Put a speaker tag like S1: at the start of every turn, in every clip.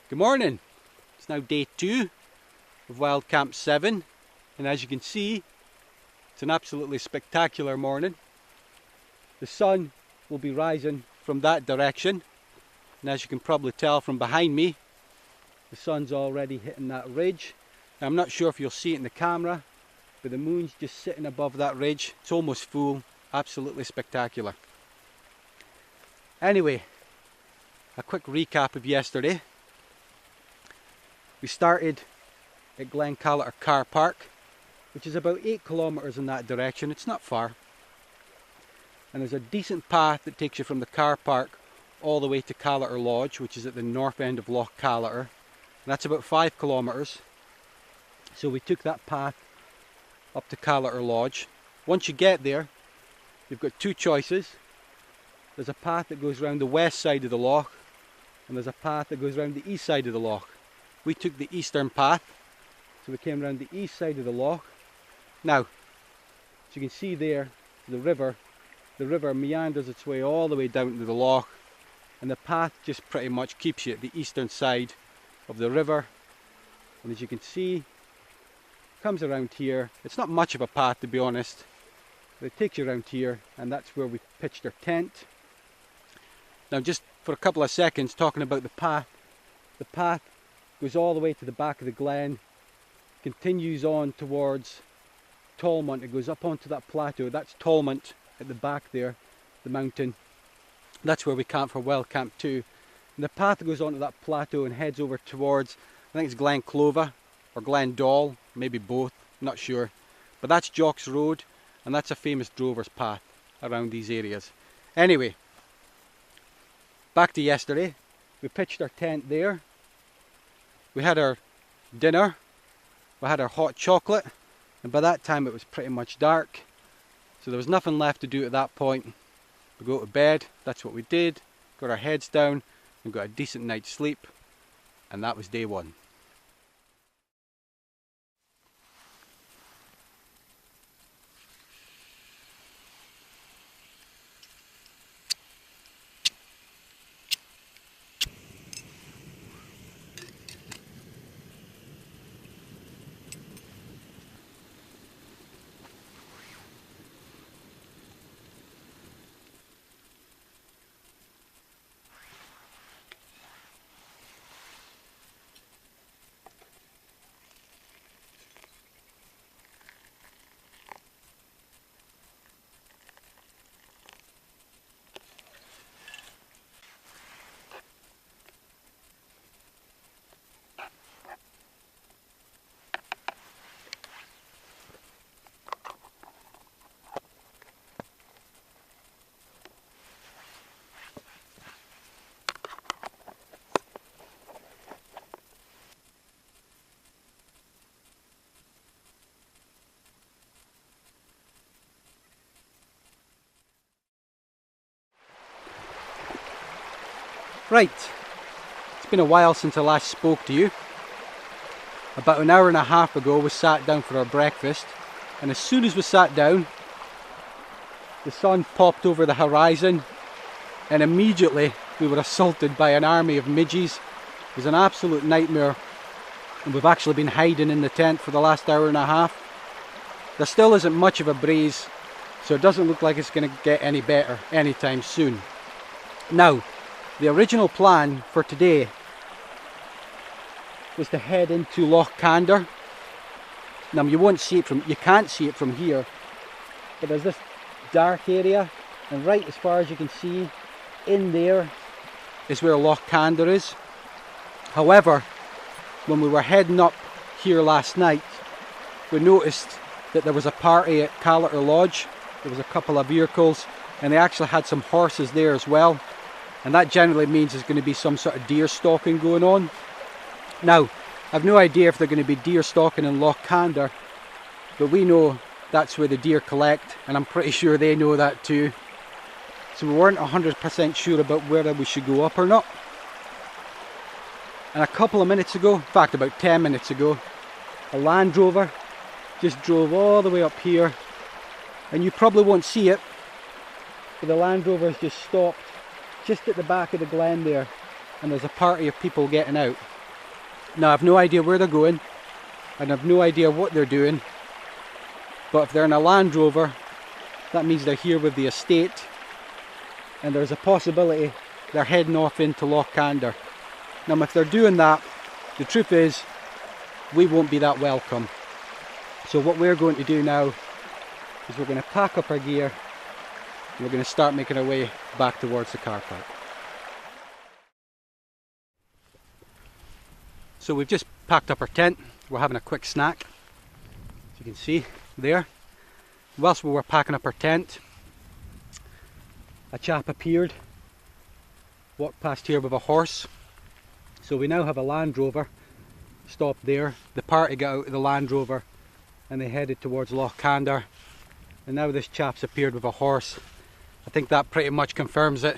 S1: Good morning. It's now day 2 of Wild Camp 7, and as you can see, it's an absolutely spectacular morning. The sun will be rising from that direction, and as you can probably tell from behind me, the sun's already hitting that ridge. Now, I'm not sure if you'll see it in the camera, but the moon's just sitting above that ridge. It's almost full, absolutely spectacular. Anyway, a quick recap of yesterday. We started at Glen Callater car park, which is about 8 kilometres in that direction. It's not far. And there's a decent path that takes you from the car park all the way to Callater Lodge, which is at the north end of Loch Kander. And that's about 5 kilometres. So we took that path up to Callater Lodge. Once you get there, you've got two choices. There's a path that goes around the west side of the loch, and there's a path that goes around the east side of the loch. We took the eastern path, so we came around the east side of the loch. Now, as you can see there, the river meanders its way all the way down to the loch, and the path just pretty much keeps you at the eastern side of the river. And as you can see, it comes around here. It's not much of a path, to be honest, but it takes you around here, and that's where we pitched our tent. Now, just for a couple of seconds, talking about the path goes all the way to the back of the glen, continues on towards Tolmont. It goes up onto that plateau. That's Tolmont at the back there, the mountain. That's where we camp for Wild Camp 2. And the path goes onto that plateau and heads over towards, I think it's Glen Callater or Glen Doll, maybe both, I'm not sure. But that's Jock's Road, and that's a famous drover's path around these areas. Anyway, back to yesterday. We pitched our tent there. We had our dinner, we had our hot chocolate, and by that time it was pretty much dark, so there was nothing left to do at that point. We go to bed. That's what we did, got our heads down and got a decent night's sleep, and that was day 1. Right, it's been a while since I last spoke to you. About an hour and a half ago we sat down for our breakfast, and as soon as we sat down, the sun popped over the horizon, and immediately we were assaulted by an army of midges. It was an absolute nightmare, and we've actually been hiding in the tent for the last hour and a half. There still isn't much of a breeze, so it doesn't look like it's going to get any better anytime soon. Now, the original plan for today was to head into Loch Kander. Now, you can't see it from here, but there's this dark area, and right as far as you can see, in there is where Loch Kander is. However, when we were heading up here last night, we noticed that there was a party at Callater Lodge. There was a couple of vehicles, and they actually had some horses there as well. And that generally means there's going to be some sort of deer stalking going on. Now, I've no idea if they're going to be deer stalking in Loch Kander, but we know that's where the deer collect, and I'm pretty sure they know that too. So we weren't 100% sure about whether we should go up or not. And a couple of minutes ago, in fact about 10 minutes ago, a Land Rover just drove all the way up here, and you probably won't see it, but the Land Rover's just stopped just at the back of the glen there, and there's a party of people getting out. Now I've no idea where they're going and I've no idea what they're doing, but if they're in a Land Rover, that means they're here with the estate, and there's a possibility they're heading off into Loch Kander. Now if they're doing that, the truth is we won't be that welcome. So what we're going to do now is we're going to pack up our gear and we're going to start making our way back towards the car park. So we've just packed up our tent. We're having a quick snack, as you can see there. Whilst we were packing up our tent, a chap appeared, walked past here with a horse. So we now have a Land Rover stopped there. The party got out of the Land Rover and they headed towards Loch Kander, and now this chap's appeared with a horse. I think that pretty much confirms it.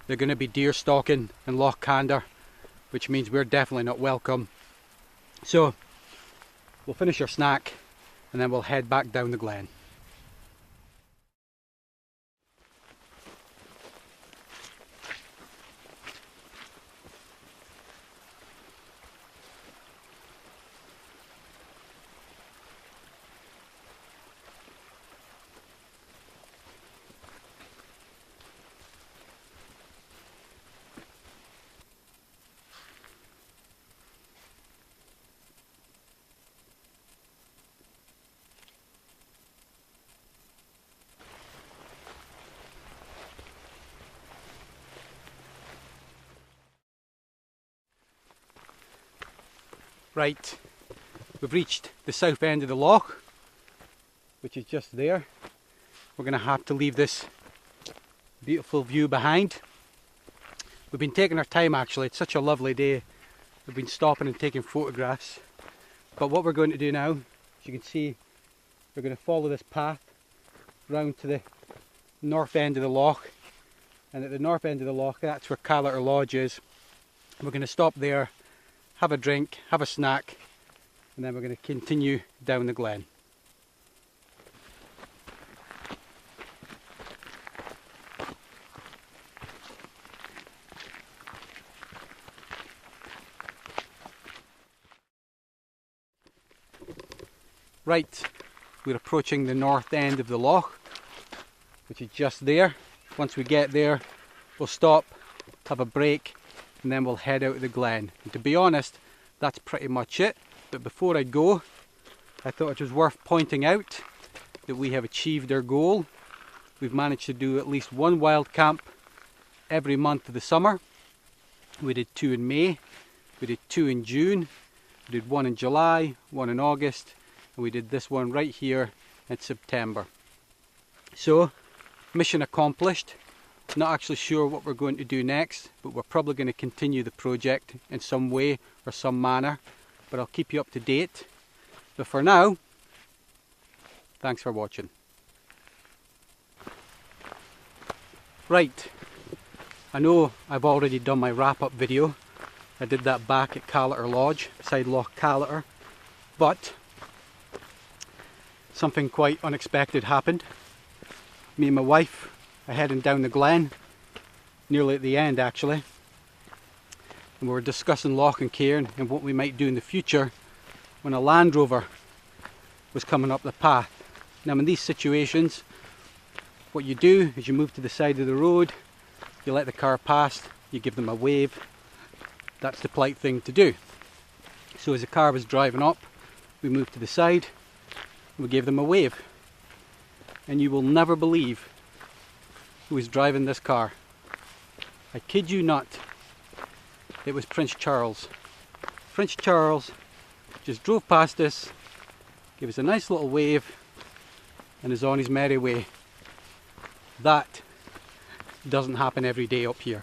S1: They're going to be deer stalking in Loch Kander, which means we're definitely not welcome. So we'll finish our snack and then we'll head back down the glen. Right, we've reached the south end of the loch, which is just there. We're going to have to leave this beautiful view behind. We've been taking our time actually, it's such a lovely day. We've been stopping and taking photographs. But what we're going to do now, as you can see, we're going to follow this path round to the north end of the loch. And at the north end of the loch, that's where Callater Lodge is. We're going to stop there, have a drink, have a snack, and then we're going to continue down the glen. Right, we're approaching the north end of the loch, which is just there. Once we get there, we'll stop, have a break, and then we'll head out of the glen. And to be honest, that's pretty much it. But before I go, I thought it was worth pointing out that we have achieved our goal. We've managed to do at least one wild camp every month of the summer. We did 2 in May, we did 2 in June, we did 1 in July, 1 in August, and we did this one right here in September. So, mission accomplished. Not actually sure what we're going to do next, but we're probably going to continue the project in some way or some manner, but I'll keep you up to date. But for now, thanks for watching. Right, I know I've already done my wrap-up video. I did that back at Callater Lodge, beside Loch Kander, but something quite unexpected happened. Me and my wife are heading down the glen, nearly at the end actually, and we were discussing Loch and Cairn and what we might do in the future when a Land Rover was coming up the path. Now in these situations, what you do is you move to the side of the road, you let the car pass, you give them a wave. That's the polite thing to do. So as the car was driving up, we moved to the side, we gave them a wave. And you will never believe who was driving this car. I kid you not. It was Prince Charles. Prince Charles just drove past us, gave us a nice little wave, and is on his merry way. That doesn't happen every day up here.